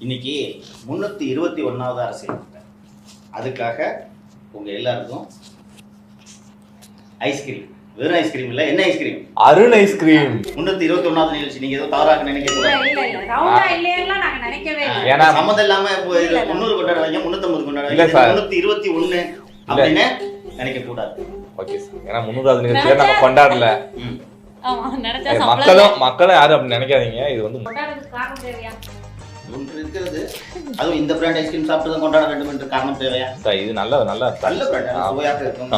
இன்னைக்கு 321வது அரசியல் அதுக்காக உங்க எல்லாருக்கும் ஐஸ்கிரீம். வெறும் ஐஸ்கிரீம் இல்ல, என்ன ஐஸ்கிரீம்? அருண் ஐஸ்கிரீம். 321வது நிகழ்ச்சி. நீங்க ஏதோ தவறாக நினைக்க கூடாது. ஏன்னா சம்மந்தம் இல்லாம 300 கொண்டாடுவாங்க, 350 கொண்டாடுவாங்க, 321 அப்படின்னு நினைக்க கூடாது. Okay sir. ஏன்னா 300வது நிகழ்ச்சியை நம்ம கொண்டாடல. மக்களும் யாரும் அப்படி நினைக்காதீங்க. இது வந்து ஒன்று இருக்கிறது, அதுவும் இந்த பிராண்ட் ஐஸ்கிரீம் சாப்பிட்டு தான் கொண்டாட வேண்டும் என்ற காரணம் தேவையா? இது நல்ல பிராண்ட், சுவையாக இருக்கும்.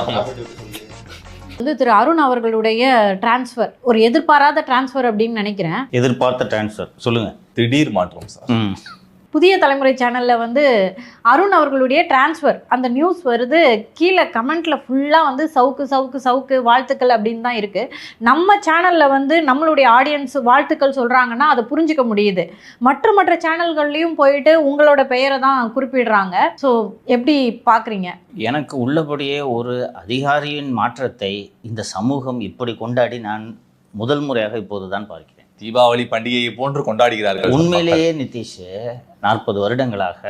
வந்து திரு அருண் அவர்களுடைய டிரான்ஸ்ஃபர் ஒரு எதிர்பாராத டிரான்ஸ்ஃபர் அப்படின்னு நினைக்கிறேன். எதிர்பார்த்த டிரான்ஸ்ஃபர் சொல்லுங்க. திடீர் மாற்றம் சார். புதிய தலைமுறை சேனலில் வந்து அருண் அவர்களுடைய டிரான்ஸ்ஃபர் அந்த நியூஸ் வருது. கீழே கமெண்ட்டில் ஃபுல்லாக வந்து சவுக்கு சவுக்கு சவுக்கு வாழ்த்துக்கள் அப்படின்னு தான் இருக்குது. நம்ம சேனலில் வந்து நம்மளுடைய ஆடியன்ஸ் வாழ்த்துக்கள் சொல்கிறாங்கன்னா அதை புரிஞ்சிக்க முடியுது. மற்ற சேனல்கள்லையும் போயிட்டு உங்களோட பெயரை தான் குறிப்பிடுறாங்க. ஸோ எப்படி பார்க்குறீங்க? எனக்கு உள்ளபடியே ஒரு அதிகாரியின் மாற்றத்தை இந்த சமூகம் இப்படி கொண்டாடி நான் முதல் முறையாக இப்போது தான் பார்க்கிறேன். தீபாவளி பண்டிகையை போன்று கொண்டாடுகிறார்கள். உண்மையிலேயே நிதிஷ், 40 வருடங்களாக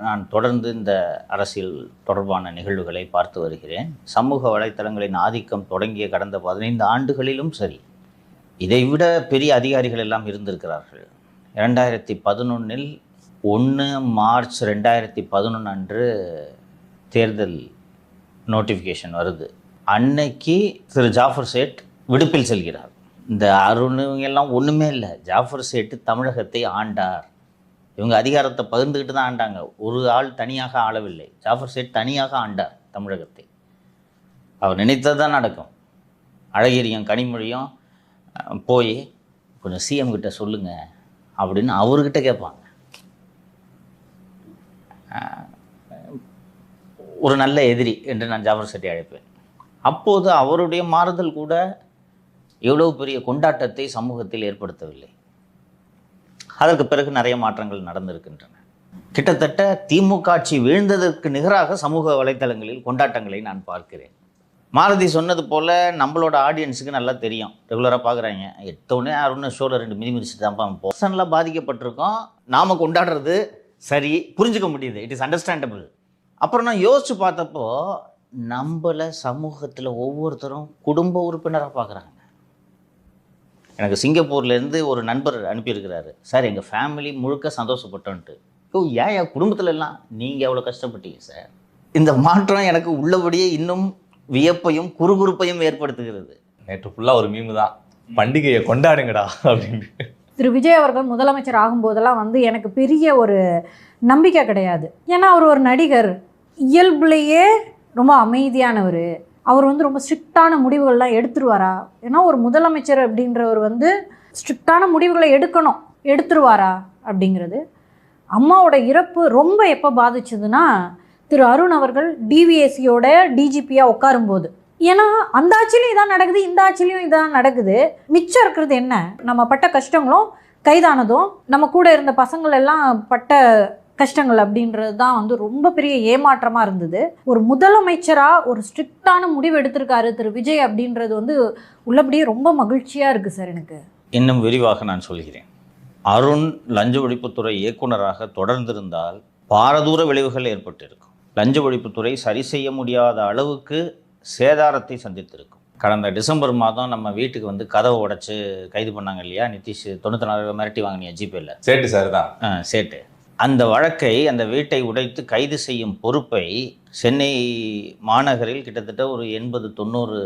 நான் தொடர்ந்து இந்த அரசியல் தொடர்பான நிகழ்வுகளை பார்த்து வருகிறேன். சமூக வலைத்தளங்களின் ஆதிக்கம் தொடங்கிய கடந்த 15 ஆண்டுகளிலும் சரி, இதைவிட பெரிய அதிகாரிகள் எல்லாம் இருந்திருக்கிறார்கள். 2011 1 மார்ச் 2011 அன்று தேர்தல் நோட்டிஃபிகேஷன் வருது. அன்னைக்கு திரு ஜாஃபர் சேட் விடுப்பில் செல்கிறார். இந்த அருண் எல்லாம் ஒன்றுமே இல்லை. ஜாஃபர் சேட்டு தமிழகத்தை ஆண்டார். இவங்க அதிகாரத்தை பகிர்ந்துக்கிட்டு தான் ஆண்டாங்க. ஒரு ஆள் தனியாக ஆளவில்லை. ஜாஃபர் சேட் தனியாக ஆண்டார் தமிழகத்தை. அவர் நினைத்தது தான் நடக்கும். அழகிரியும் கனிமொழியும் போய் கொஞ்சம் சிஎம் கிட்ட சொல்லுங்க அப்படின்னு அவர்கிட்ட கேட்பாங்க. ஒரு நல்ல எதிரி என்று நான் ஜாஃபர் சேட்டை அழைப்பேன். அப்போது அவருடைய மாறுதல் கூட எவ்வளவு பெரிய கொண்டாட்டத்தை சமூகத்தில் ஏற்படுத்தவில்லை. அதற்கு பிறகு நிறைய மாற்றங்கள் நடந்திருக்கின்றன. கிட்டத்தட்ட திமுக ஆட்சி வீழ்ந்ததற்கு நிகராக சமூக வலைத்தளங்களில் கொண்டாட்டங்களை நான் பார்க்கிறேன். மாருதி சொன்னது போல் நம்மளோட ஆடியன்ஸுக்கு நல்லா தெரியும், ரெகுலராக பார்க்குறாங்க. எடுத்தோடனே அருண் ஷோவில் 2 மிதிச்சு தான் பர்சனலாக பாதிக்கப்பட்டிருக்கோம். நாம் கொண்டாடுறது சரி, புரிஞ்சுக்க முடியுது, இட் இஸ் அண்டர்ஸ்டாண்டபிள். அப்புறம் நான் யோசித்து பார்த்தப்போ நம்மளை சமூகத்தில் ஒவ்வொருத்தரும் குடும்ப உறுப்பினராக பார்க்குறாங்க. எனக்கு சிங்கப்பூர்லேருந்து ஒரு நண்பர் அனுப்பியிருக்கிறாரு. சார், எங்கள் ஃபேமிலி முழுக்க சந்தோஷப்பட்டோன்ட்டு. ஏன் குடும்பத்தில் எல்லாம் நீங்கள் எவ்வளோ கஷ்டப்பட்டீங்க சார்? இந்த மாற்றம் எனக்கு உள்ளபடியே இன்னும் வியப்பையும் குறுகுறுப்பையும் ஏற்படுத்துகிறது. நேற்று ஃபுல்லாக ஒரு மீமு தான், பண்டிகையை கொண்டாடுங்கடா அப்படின்னு. திரு விஜய் அவர்கள் முதலமைச்சர் ஆகும்போதெல்லாம் வந்து எனக்கு பெரிய ஒரு நம்பிக்கை கிடையாது. ஏன்னா அவர் ஒரு நடிகர், இயல்புலேயே ரொம்ப அமைதியானவர். அவர் வந்து ரொம்ப ஸ்ட்ரிக்டான முடிவுகள்லாம் எடுத்துருவாரா? ஏன்னா ஒரு முதலமைச்சர் அப்படின்றவர் வந்து ஸ்ட்ரிக்டான முடிவுகளை எடுத்துருவாரா அப்படிங்கிறது. அம்மாவோட இறப்பு ரொம்ப எப்போ பாதிச்சதுன்னா, திரு அருண் அவர்கள் டிவிஎஸ்சியோட டிஜிபியாக உட்காரும்போது. ஏன்னா அந்த ஆட்சிலையும் இதான் நடக்குது, இந்த ஆட்சிலையும் இதான் நடக்குது. மிச்சம் இருக்கிறது என்ன? நம்ம பட்ட கஷ்டங்களும் கைதானதும் நம்ம கூட இருந்த பசங்கள் எல்லாம் பட்ட கஷ்டங்கள் அப்படின்றது தான் வந்து ரொம்ப பெரிய ஏமாற்றமாக இருந்தது. ஒரு முதலமைச்சராக ஒரு ஸ்ட்ரிக்டான முடிவு எடுத்திருக்காரு திரு விஜய் அப்படின்றது வந்து உள்ளபடியே ரொம்ப மகிழ்ச்சியாக இருக்குது சார் எனக்கு. இன்னும் விரிவாக நான் சொல்கிறேன். அருண் லஞ்ச ஒழிப்புத்துறை இயக்குனராக தொடர்ந்திருந்தால் பாரதூர விளைவுகள் ஏற்பட்டிருக்கும். லஞ்ச ஒழிப்புத்துறை சரி செய்ய முடியாத அளவுக்கு சேதாரத்தை சந்தித்திருக்கும். கடந்த டிசம்பர் மாதம் நம்ம வீட்டுக்கு வந்து கதவை உடைச்சு கைது பண்ணாங்க இல்லையா நிதிஷ்? 94 மிரட்டி வாங்கினியா ஜிபேல? சேட்டு சார் தான். சேட்டு. அந்த வழக்கை, அந்த வீட்டை உடைத்து கைது செய்யும் பொறுப்பை சென்னை மாநகரில் கிட்டத்தட்ட ஒரு 80-90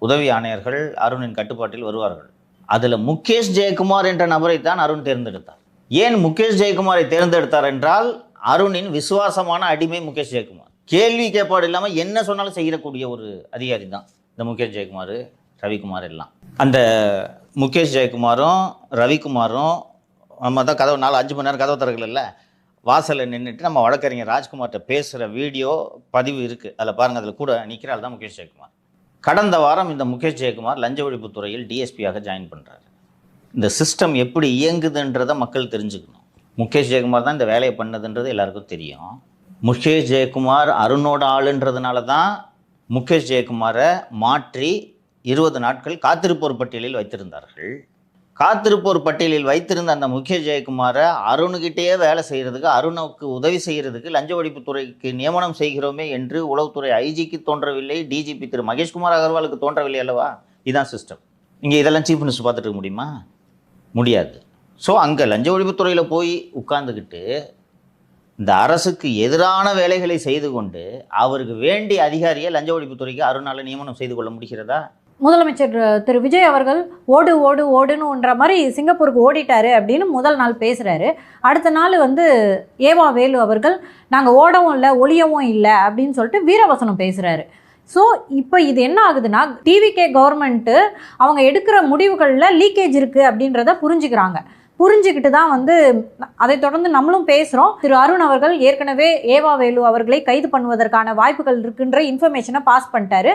உதவி ஆணையர்கள் அருணின் கட்டுப்பாட்டில் வருவார்கள். அதில் முகேஷ் ஜெயக்குமார் என்ற நபரை தான் அருண் தேர்ந்தெடுத்தார். ஏன் முகேஷ் ஜெயக்குமாரை தேர்ந்தெடுத்தார் என்றால், அருணின் விசுவாசமான அடிமை முகேஷ் ஜெயக்குமார். கேள்வி கேட்பாடு இல்லாமல் என்ன சொன்னாலும் செய்யக்கூடிய ஒரு அதிகாரி தான் இந்த முகேஷ் ஜெயக்குமார், ரவிக்குமார் எல்லாம். அந்த முகேஷ் ஜெயக்குமாரும் ரவிக்குமாரும் நம்ம தான் கதவு 4-5 மணி நேரம் கதவு திறக்கல, வாசலில் நின்றுட்டு நம்ம வழக்கறிஞர் ராஜ்குமார்கிட்ட பேசுகிற வீடியோ பதிவு இருக்குது. அதில் பாருங்கள், அதில் கூட நிற்கிறாள் தான் முகேஷ் ஜெயக்குமார். கடந்த வாரம் இந்த முகேஷ் ஜெயக்குமார் லஞ்ச ஒழிப்புத்துறையில் டிஎஸ்பியாக ஜாயின் பண்ணுறாரு. இந்த சிஸ்டம் எப்படி இயங்குதுன்றதை மக்கள் தெரிஞ்சுக்கணும். முகேஷ் ஜெயக்குமார் தான் இந்த வேலையை பண்ணதுன்றது எல்லாருக்கும் தெரியும். முகேஷ் ஜெயக்குமார் அருணோட ஆளுன்றதுனால தான் முகேஷ் ஜெயக்குமாரை மாற்றி 20 நாட்கள் காத்திருப்போர் பட்டியலில் வைத்திருந்தார்கள். காத்திருப்போர் பட்டியலில் வைத்திருந்த அந்த முகேஷ் ஜெயக்குமாரை அருணுகிட்டேயே வேலை செய்கிறதுக்கு, அருணுக்கு உதவி செய்கிறதுக்கு லஞ்ச ஒழிப்புத்துறைக்கு நியமனம் செய்கிறோமே என்று உளவுத்துறை ஐஜிக்கு தோன்றவில்லை, டிஜிபி திரு மகேஷ்குமார் அகர்வாலுக்கு தோன்றவில்லை அல்லவா? இதுதான் சிஸ்டம். இங்கே இதெல்லாம் சீஃப் மினிஸ்டர் பார்த்துட்டு இருக்க முடியுமா? முடியாது. ஸோ அங்கே லஞ்ச ஒழிப்புத்துறையில் போய் உட்கார்ந்துக்கிட்டு இந்த அரசுக்கு எதிரான வேலைகளை செய்து கொண்டு அவருக்கு வேண்டிய அதிகாரியை லஞ்ச ஒழிப்புத்துறைக்கு அருணால நியமனம் செய்து கொள்ள முடிகிறதா? முதலமைச்சர் திரு விஜய் அவர்கள் ஓடு ஓடு ஓடுன்னுன்ற மாதிரி சிங்கப்பூருக்கு ஓடிட்டாரு அப்படின்னு முதல் நாள் பேசுகிறாரு. அடுத்த நாள் வந்து ஏவா வேலு அவர்கள் நாங்கள் ஓடவும் இல்லை ஒளியவும் இல்லை அப்படின்னு சொல்லிட்டு வீரவசனம் பேசுகிறாரு. ஸோ இப்போ இது என்ன ஆகுதுன்னா, டிவிகே கவர்மெண்ட்டு அவங்க எடுக்கிற முடிவுகளில் லீக்கேஜ் இருக்குது அப்படின்றத புரிஞ்சுக்கிட்டு தான் வந்து அதை தொடர்ந்து நம்மளும் பேசுகிறோம். திரு அருண் அவர்கள் ஏற்கனவே ஏவா வேலு அவர்களை கைது பண்ணுவதற்கான வாய்ப்புகள் இருக்குன்ற இன்ஃபர்மேஷனை பாஸ் பண்ணிட்டாரு.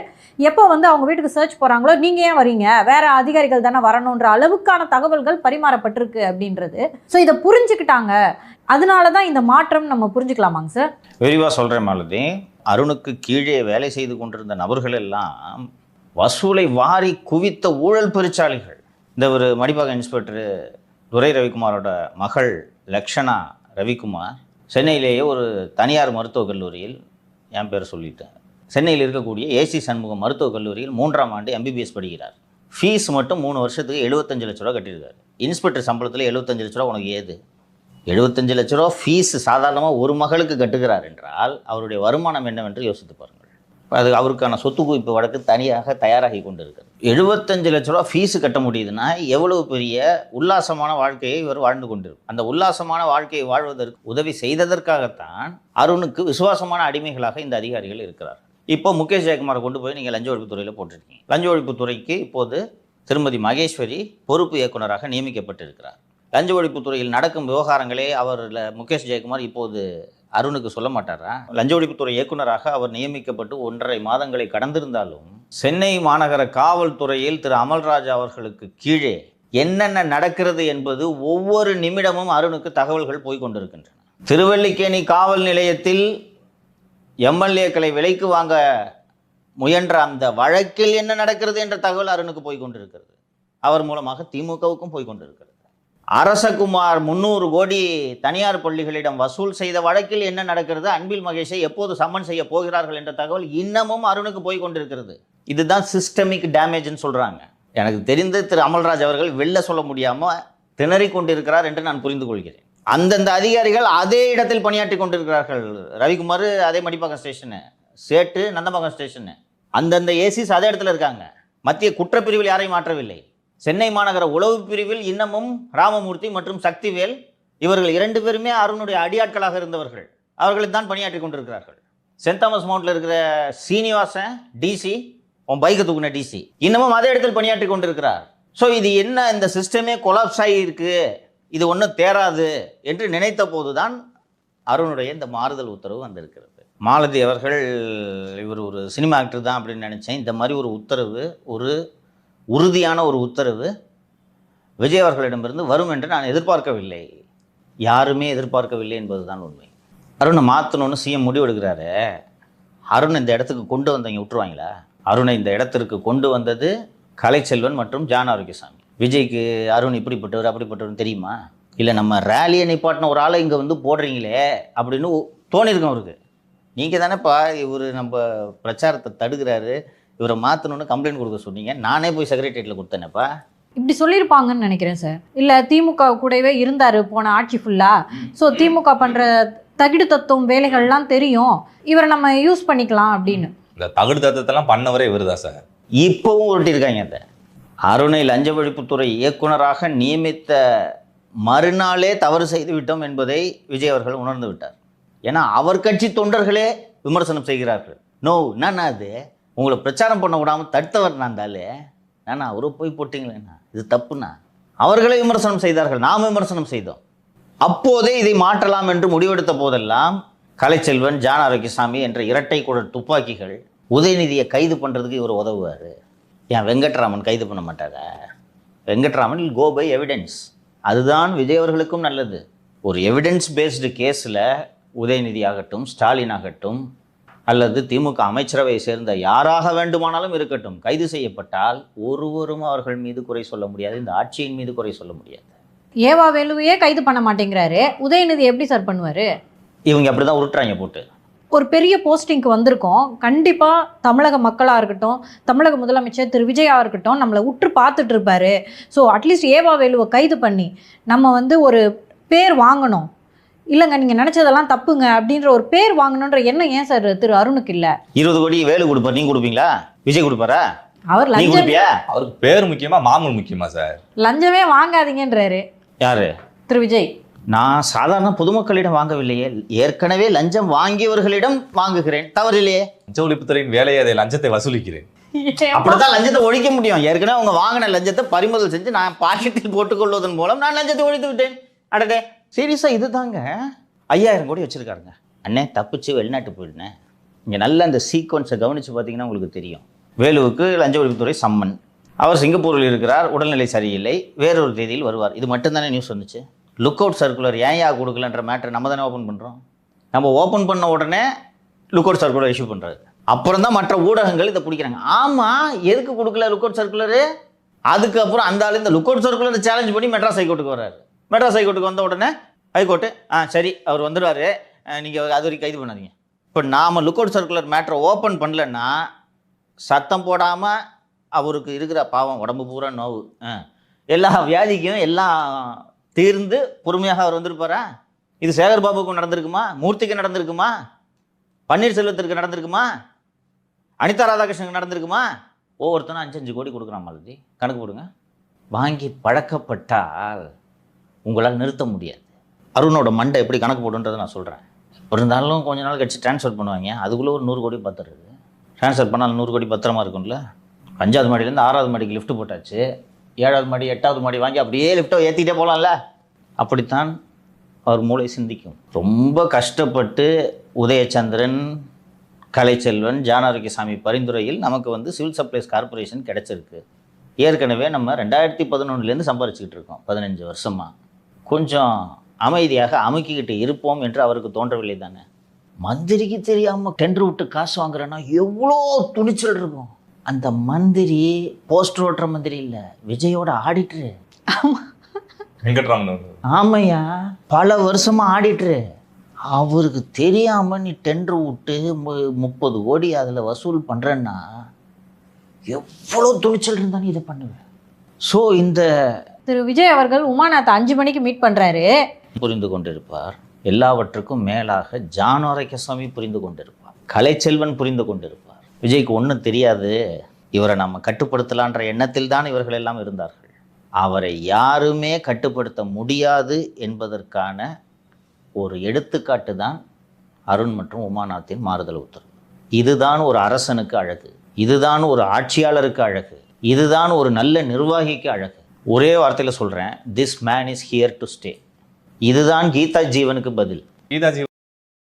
எப்போ வந்து அவங்க வீட்டுக்கு சர்ச் போகிறாங்களோ, நீங்கள் ஏன் வரீங்க, வேறு அதிகாரிகள் தானே வரணுன்ற அளவுக்கான தகவல்கள் பரிமாறப்பட்டிருக்கு அப்படின்றது. ஸோ இதை புரிஞ்சுக்கிட்டாங்க. அதனால தான் இந்த மாற்றம் நம்ம புரிஞ்சுக்கலாமாங்க சார்? விரிவாக சொல்கிறேன் மாலதி. அருணுக்கு கீழே வேலை செய்து கொண்டிருந்த நபர்கள் எல்லாம் வசூலை வாரி குவித்த ஊழல் பெருச்சாளிகள். இந்த ஒரு மடிப்பாக்கம் இன்ஸ்பெக்டர் துரை ரவிக்குமாரோட மகள் லக்ஷனா ரவிக்குமார் சென்னையிலேயே ஒரு தனியார் மருத்துவக் கல்லூரியில், என் பேர் சொல்லிட்டேன், சென்னையில் இருக்கக்கூடிய ஏசி சண்முகம் மருத்துவக் கல்லூரியில் 3ஆம் ஆண்டு எம்பிபிஎஸ் படிக்கிறார். ஃபீஸ் மட்டும் 3 வருஷத்துக்கு 75 லட்ச ரூபா கட்டியிருக்காரு. இன்ஸ்பெக்டர் சம்பளத்தில் 75 லட்ச ரூபா உனக்கு ஏது? 75 லட்ச ரூபா ஃபீஸ் சாதாரணமாக ஒரு மகளுக்கு கட்டுகிறார் என்றால் அவருடைய வருமானம் என்னவென்று யோசித்து பாருங்கள். அது அவருக்கான சொத்து குவிப்பு வழக்கு தனியாக தயாராகி கொண்டு இருக்கிறது. 75 லட்ச ரூபா ஃபீஸு கட்ட முடியுதுன்னா எவ்வளவு பெரிய உல்லாசமான வாழ்க்கையை இவர் வாழ்ந்து கொண்டிருக்கும். அந்த உல்லாசமான வாழ்க்கையை வாழ்வதற்கு உதவி செய்ததற்காகத்தான் அருணுக்கு விசுவாசமான அடிமைகளாக இந்த அதிகாரிகள் இருக்கிறார். இப்போ முகேஷ் ஜெயக்குமாரை கொண்டு போய் நீங்கள் லஞ்ச ஒழிப்புத்துறையில் போட்டிருக்கீங்க. லஞ்ச ஒழிப்புத்துறைக்கு இப்போது திருமதி மகேஸ்வரி பொறுப்பு இயக்குநராக நியமிக்கப்பட்டிருக்கிறார். லஞ்ச ஒழிப்புத்துறையில் நடக்கும் விவகாரங்களே முகேஷ் ஜெயக்குமார் இப்போது அருணுக்கு சொல்ல மாட்டாரா? லஞ்ச ஒழிப்புத்துறை இயக்குநராக அவர் நியமிக்கப்பட்டு 1.5 மாதங்களை கடந்திருந்தாலும் சென்னை மாநகர காவல்துறையில் திரு அமல்ராஜ் அவர்களுக்கு கீழே என்னென்ன நடக்கிறது என்பது ஒவ்வொரு நிமிடமும் அருணுக்கு தகவல்கள் போய்கொண்டிருக்கின்றன. திருவல்லிக்கேணி காவல் நிலையத்தில் எம்எல்ஏக்களை விலைக்கு வாங்க முயன்ற அந்த வழக்கில் என்ன நடக்கிறது என்ற தகவல் அருணுக்கு போய்கொண்டிருக்கிறது. அவர் மூலமாக திமுகவுக்கும் போய்கொண்டிருக்கிறது. அரசகுமார் 300 கோடி தனியார் பள்ளிகளிடம் வசூல் செய்த வழக்கில் என்ன நடக்கிறது, அன்பில் மகேஷை எப்போது சம்மன் செய்ய போகிறார்கள் என்ற தகவல் இன்னமும் அருணுக்கு போய் கொண்டிருக்கிறது. இதுதான் சிஸ்டமிக் டேமேஜ்னு சொல்கிறாங்க. எனக்கு தெரிந்து திரு அமல்ராஜ் அவர்கள் வெளில சொல்ல முடியாமல் திணறிக் கொண்டிருக்கிறார் என்று நான் புரிந்து கொள்கிறேன். அந்தந்த அதிகாரிகள் அதே இடத்தில் பணியாற்றி கொண்டிருக்கிறார்கள். ரவிக்குமார் அதே மடிப்பாக்கம் ஸ்டேஷனு, சேட்டு நந்தம்பாக்கம் ஸ்டேஷனு, அந்தந்த ஏசிஸ் அதே இடத்துல இருக்காங்க. மத்திய குற்றப்பிரிவில் யாரையும் மாற்றவில்லை. சென்னை மாநகர உளவு பிரிவில் இன்னமும் ராமமூர்த்தி மற்றும் சக்திவேல் இவர்கள் 2 பேருமே அருணுடைய அடியாட்களாக இருந்தவர்கள். அவர்கள் தான் பணியாற்றி கொண்டிருக்கிறார்கள். சென்ட் தாமஸ் மவுண்ட்ல இருக்கிற சீனிவாசன் டிசி, பைக்கை தூக்குன டிசி, இன்னமும் அதே இடத்தில் பணியாற்றி கொண்டிருக்கிறார். ஸோ இது என்ன, இந்த சிஸ்டமே கொலாப்ஸ் ஆகி இருக்கு, இது ஒன்றும் தேராது என்று நினைத்த போதுதான் அருணுடைய இந்த மாறுதல் உத்தரவு வந்திருக்கிறது. மாலதி அவர்கள் இவர் ஒரு சினிமா ஆக்டர் தான் அப்படின்னு நினச்சேன். இந்த மாதிரி ஒரு உத்தரவு, ஒரு உறுதியான ஒரு உத்தரவு விஜய் அவர்களிடமிருந்து வரும் என்று நான் எதிர்பார்க்கவில்லை. யாருமே எதிர்பார்க்கவில்லை என்பதுதான் உண்மை. அருணை மாற்றணும்னு சிஎம் முடிவெடுக்கிறாரு. அருண் இந்த இடத்துக்கு கொண்டு வந்தவங்க விட்டுருவாங்களா? அருணை இந்த இடத்திற்கு கொண்டு வந்தது கலைச்செல்வன் மற்றும் ஜான் ஆரோக்கியசாமி. விஜய்க்கு அருண் இப்படிப்பட்டவர் அப்படிப்பட்டவர் தெரியுமா? இல்லை நம்ம ரேலியை நிப்பாட்டின ஒரு ஆளை இங்கே வந்து போடுறீங்களே அப்படின்னு தோணியிருக்கோம் அவருக்கு. நீங்கள் தானேப்பா இவர் நம்ம பிரச்சாரத்தை தடுக்கிறாரு, இவரை மாற்றணும்னு கம்ப்ளைண்ட் கொடுக்க சொன்னீங்க. நானே போய் செக்ரட்டரியேட்டில் கொடுத்தேனேப்பா. இப்படி சொல்லியிருப்பாங்கன்னு நினைக்கிறேன் சார். இல்லை திமுக கூடவே இருந்தார் போன ஆட்சி ஃபுல்லாக. ஸோ திமுக பண்ணுற தகிடு தத்துவம் வேலைகள்லாம் தெரியும், இவரை நம்ம யூஸ் பண்ணிக்கலாம் அப்படின்னு. இந்த தகுடு தத்துவத்தெல்லாம் பண்ணவரே இவர் தான் சார். இப்போவும் உருட்டியிருக்காங்க. அந்த அருணை லஞ்ச ஒழிப்புத்துறை இயக்குனராக நியமித்த மறுநாளே தவறு செய்து விட்டோம் என்பதை விஜய் அவர்கள் உணர்ந்து விட்டார். ஏன்னா அவர் கட்சி தொண்டர்களே விமர்சனம் செய்கிறார்கள். நோ, நான் அது உங்களை பிரச்சாரம் பண்ண விடாமல் தடுத்தவர் நான் தாலே, நானா அவரை போய் போட்டிங்களேண்ணா, இது தப்புண்ணா. அவர்களே விமர்சனம் செய்தார்கள், நாம் விமர்சனம் செய்தோம். அப்போதே இதை மாற்றலாம் என்று முடிவெடுத்த போதெல்லாம் கலைச்செல்வன், ஜான் ஆரோக்கியசாமி என்ற இரட்டை குழல் துப்பாக்கிகள் உதயநிதியை கைது பண்ணுறதுக்கு இவர் உதவுவார். ஏன் வெங்கட்ராமன் கைது பண்ண மாட்டாரா? Venkatraman go by evidence. அதுதான் விஜய் அவர்களுக்கும் நல்லது. ஒரு எவிடன்ஸ் பேஸ்டு கேஸில் உதயநிதி ஆகட்டும், ஸ்டாலின் ஆகட்டும், அல்லது திமுக அமைச்சரவையை சேர்ந்த யாராக வேண்டுமானாலும் இருக்கட்டும், கைது செய்யப்பட்டால் ஒருவரும் அவர்கள் மீது குறை சொல்ல முடியாது, இந்த ஆட்சியின் மீது குறை சொல்ல முடியாது. ஏவா வேலுவையே கைது பண்ண மாட்டேங்கிறாரு, உதயநிதி எப்படி சார் பண்ணுவார்? இவங்க அப்படி தான் உருட்டுறாங்க போட்டு. ஒரு பெரிய போஸ்டிங்க்கு வந்திருக்கோம், கண்டிப்பாக தமிழக மக்களாக இருக்கட்டும், தமிழக முதலமைச்சர் திரு விஜயா இருக்கட்டும் நம்மளை உற்று பார்த்துட்டு இருப்பாரு. ஸோ அட்லீஸ்ட் ஏவா வேலுவை கைது பண்ணி நம்ம வந்து ஒரு பேர் வாங்கணும், இல்லைங்க நீங்கள் நினச்சதெல்லாம் தப்புங்க அப்படின்ற ஒரு பேர் வாங்கணுன்ற எண்ணம் ஏன் சார் திரு அருணுக்கு இல்லை? 20 கோடி வேலு கொடுப்பார், நீங்க கொடுப்பீங்களா? விஜய் கொடுப்பாரா? அவர் நீ லஞ்சம் கொடுப்பியா? அவருக்கு பேர் முக்கியமா மாமூல் முக்கியமா சார்? லஞ்சமே வாங்காதீங்கன்றாரு யாரு? திரு விஜய். நான் சாதாரண பொதுமக்களிடம் வாங்கவில்லையே, ஏற்கனவே லஞ்சம் வாங்கியவர்களிடம் வாங்குகிறேன், தவறில்லையே. லஞ்ச ஒழிப்புத்துறையின் வேலையை அதை லஞ்சத்தை வசூலிக்கிறேன். அப்படிதான் லஞ்சத்தை ஒழிக்க முடியும். ஏற்கனவே அவங்க வாங்கின லஞ்சத்தை பறிமுதல் செஞ்சு நான் பாக்கெட்டில் போட்டுக்கொள்வதன் மூலம் நான் லஞ்சத்தை ஒழித்து விட்டேன். அடடே, சீரியஸா இதுதாங்க. 5000 கோடி வச்சிருக்காருங்க. அண்ணே தப்பிச்சு வெளிநாட்டு போயிடுனேன். இங்கே நல்ல அந்த சீக்வன்ஸை கவனித்து பார்த்தீங்கன்னா உங்களுக்கு தெரியும். வேலுவுக்கு லஞ்ச ஒழிப்புத்துறை சம்மன், அவர் சிங்கப்பூரில் இருக்கிறார், உடல்நிலை சரியில்லை, வேறொரு தேதியில் வருவார். இது மட்டும்தானே நியூஸ் வந்துச்சு. லுக் அவுட் சர்க்குலர் ஏன் கொடுக்கலன்ற மேட்டர் நம்ம தானே ஓப்பன் பண்ணுறோம். நம்ம ஓப்பன் பண்ண உடனே லுக் அவுட் சர்க்குலர் இஷ்யூ பண்ணுறாரு. அப்புறம் தான் மற்ற ஊடகங்கள் இதை பிடிக்கிறாங்க. ஆமாம், எதுக்கு கொடுக்கல லுக் அவுட் சர்க்குலரு? அதுக்கப்புறம் அந்த ஆள் இந்த லுக் அவுட் சர்க்குலரை சேலஞ்ச் பண்ணி மெட்ராஸ் ஹைகோர்ட்டுக்கு வர்றாரு. மெட்ராஸ் ஹைகோர்ட்டுக்கு வந்த உடனே ஹைகோர்ட்டு சரி அவர் வந்துடுவார், நீங்கள் அது வரைக்கும் கைது பண்ணாதீங்க. இப்போ நாம் லுக் அவுட் சர்க்குலர் மேட்டரை ஓப்பன் பண்ணலன்னா சத்தம் போடாமல் அவருக்கு இருக்கிற பாவம் உடம்பு பூரா நோவு, எல்லா வியாதிக்கும் எல்லாம் தீர்ந்து பொறுமையாக அவர் வந்திருப்பாரா? இது சேகர் பாபுக்கும் நடந்திருக்குமா? மூர்த்திக்கு நடந்திருக்குமா? பன்னீர்செல்வத்திற்கு நடந்திருக்குமா? அனிதா ராதாகிருஷ்ணனுக்கு நடந்திருக்குமா? ஒவ்வொருத்தனும் 5-5 கோடி கொடுக்குறான் மாதிரி கணக்கு போடுங்க. வாங்கி பழக்கப்பட்டால் உங்களால் நிறுத்த முடியாது. அருணோட மண்டை எப்படி கணக்கு போடுன்றதை நான் சொல்கிறேன். இருந்தாலும் கொஞ்ச நாள் கழிச்சு ட்ரான்ஸ்ஃபர் பண்ணுவாங்க, அதுக்குள்ளே ஒரு 100 கோடி பத்துறது. ட்ரான்ஸ்ஃபர் பண்ணால் 100 கோடி பத்திரமா இருக்கும்ல. 5வது மாடியிலேருந்து 6வது மாடிக்கு லிஃப்ட் போட்டாச்சு, 7வது மாடி 8வது மாடி வாங்கி அப்படியே லிஃப்ட்டை ஏற்றிக்கிட்டே போகலாம்ல. அப்படித்தான் அவர் மூளை சிந்திக்கும். ரொம்ப கஷ்டப்பட்டு உதயச்சந்திரன், கலைச்செல்வன், ஜானாரோக்கியசாமி பரிந்துரையில் நமக்கு வந்து சிவில் சப்ளைஸ் கார்பரேஷன் கிடச்சிருக்கு. ஏற்கனவே நம்ம 2011 சம்பாரிச்சுக்கிட்டு இருக்கோம் 15 வருஷமாக. கொஞ்சம் அமைதியாக அமுக்கிக்கிட்டு இருப்போம் என்று அவருக்கு தோன்றவில்லை தானே? மந்திரிக்கு தெரியாமல் டெண்டர் விட்டு காசு வாங்குறேன்னா எவ்வளோ துணிச்சல் இருக்கும். அந்த மந்திரி போஸ்டர் ஓட்டுற மந்திரி இல்லை, விஜயோட ஆடிட்டரு. வெங்கட்ராமன். ஆமையா, பல வருஷமா ஆடிட்டரு. அவருக்கு தெரியாம நீ டெண்டர் விட்டு 30 கோடி அதில் வசூல் பண்ணுறேன்னா எவ்வளோ துணிச்சல் இருந்தாலும் இதை பண்ணுவேன். ஸோ இந்த திரு விஜய் அவர்கள் உமாநாத்தை 5 மணிக்கு மீட் பண்ணுறாரு. புரிந்து கொண்டிருப்பார். எல்லாவற்றுக்கும் மேலாக ஜானாரோக்கியசாமி புரிந்து கொண்டிருப்பார். கலைச்செல்வன் புரிந்து கொண்டிருப்பார். விஜய்க்கு ஒன்றும் தெரியாது, இவரை நம்ம கட்டுப்படுத்தலான்ற எண்ணத்தில் தான் இவர்கள் எல்லாம் இருந்தார்கள். அவரை யாருமே கட்டுப்படுத்த முடியாது என்பதற்கான ஒரு எடுத்துக்காட்டு தான் அருண் மற்றும் உமாநாத்தின் மாறுதல் உத்தரவு. இதுதான் ஒரு அரசனுக்கு அழகு, இதுதான் ஒரு ஆட்சியாளருக்கு அழகு, இதுதான் ஒரு நல்ல நிர்வாகிக்கு அழகு. ஒரே வார்த்தையில் சொல்கிறேன், this man is here to stay. இதுதான் கீதா ஜீவனுக்கு பதில். கீதா